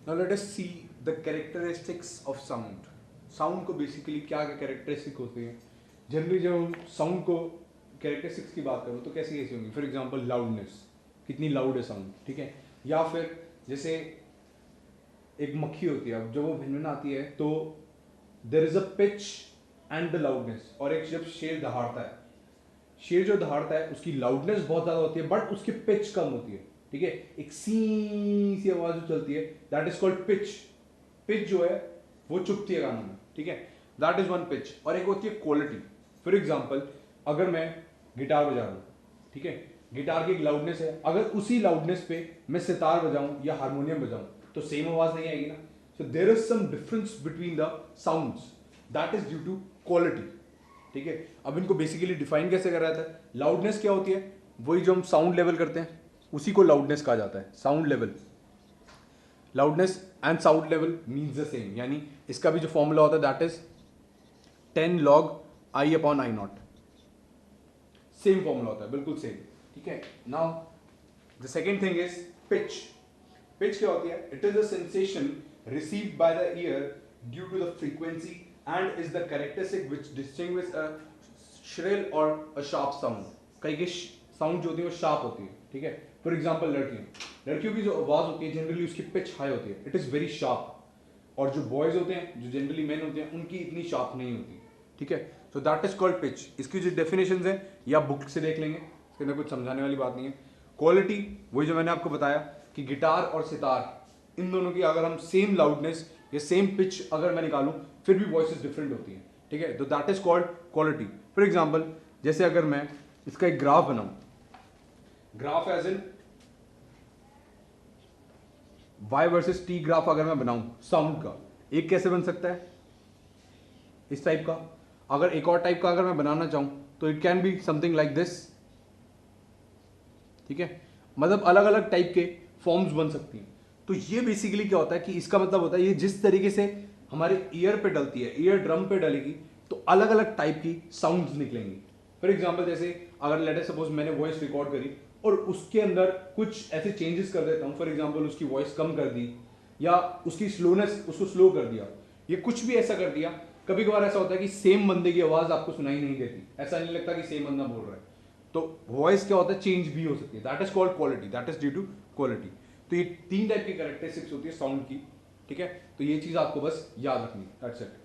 Now let us see the characteristics of sound. Sound को basically क्या क्या characteristic होते हैं। जनरली जब हम साउंड को कैरेक्टरिस्टिक्स की बात करूँ तो कैसी कैसी होंगी। फॉर एग्जांपल लाउडनेस, कितनी लाउड है साउंड, ठीक है। या फिर जैसे एक मक्खी होती है, अब जब वो भिनभिनाती है तो there is a pitch and the loudness. और एक जब शेर दहाड़ता है, शेर जो दहाड़ता है उसकी लाउडनेस बहुत ज्यादा होती है बट उसकी पिच कम होती है, ठीक है। एक सी आवाज जो चलती है that is called pitch. Pitch जो है वो चुभती है गानों में, ठीक है। That is one pitch. और एक होती है क्वालिटी। फॉर एग्जाम्पल अगर मैं गिटार बजा रहा हूँ, ठीक है, गिटार की एक लाउडनेस है, अगर उसी लाउडनेस पे मैं सितार बजाऊं या हारमोनियम बजाऊं तो सेम आवाज नहीं आएगी ना। So there is some difference between the sounds, that is due to quality, ठीक है। अब इनको बेसिकली डिफाइन कैसे करा जाता है। लाउडनेस क्या होती है, वही जो हम साउंड लेवल करते हैं उसी को लाउडनेस कहा जाता है, sound level. Loudness and sound level means the same, यानी इसका भी जो फॉर्मूला होता है that is 10 log I upon I naught. Same formula होता है, बिल्कुल सेम, ठीक है। Now the second thing is pitch. Pitch क्या होती है, it is a sensation received by the ear due to the frequency and is the characteristic which distinguish a shrill और a sharp sound. कई के sound जो होती है वो शार्प होती है, ठीक है। फॉर एग्जाम्पल लड़कियों की जो आवाज होती है जनरली उसकी पिच हाई होती है, इट इज वेरी शार्प। और जो बॉयज होते हैं, जो जनरली मेन होते हैं, उनकी इतनी शार्प नहीं होती, ठीक है। So that is called pitch. इसकी जो डेफिनेशन है या बुक से देख लेंगे, इसके अंदर कुछ समझाने वाली बात नहीं है। क्वालिटी वही जो मैंने आपको बताया कि गिटार और सितार इन दोनों की अगर हम सेम लाउडनेस या सेम पिच अगर मैं निकालूं फिर भी वॉइसेस डिफरेंट होती हैं, ठीक है। तो that is called quality. For example जैसे अगर मैं इसका एक ग्राफ बनाऊं, graph as in y versus t graph अगर मैं बनाऊं साउंड का, एक कैसे बन सकता है इस टाइप का। अगर एक और टाइप का अगर मैं बनाना चाहूं तो it can be something like this, ठीक है। मतलब अलग अलग टाइप के फॉर्म्स बन सकती हैं। तो ये बेसिकली क्या होता है कि इसका मतलब होता है ये जिस तरीके से हमारे ईयर पे डलती है, ईयर ड्रम पे डलेगी तो अलग अलग टाइप की साउंड्स निकलेंगी। फॉर एग्जाम्पल जैसे अगर लेट अस सपोज मैंने वॉइस रिकॉर्ड करी और उसके अंदर कुछ ऐसे चेंजेस कर देता हूँ, फॉर एग्जाम्पल उसकी वॉइस कम कर दी या उसकी स्लोनेस उसको स्लो कर दिया, ये कुछ भी ऐसा कर दिया। कभी कभार ऐसा होता है कि सेम बंदे की आवाज आपको सुनाई नहीं देती, ऐसा नहीं लगता कि सेम बंदा बोल रहा है। तो वॉइस क्या होता है, चेंज भी हो सकती है, that is called quality, that is due to quality. तो ये तीन टाइप की कैरेक्टरिस्टिक्स होती है साउंड की, ठीक है। तो ये चीज आपको बस याद रखनी, दैट्स इट।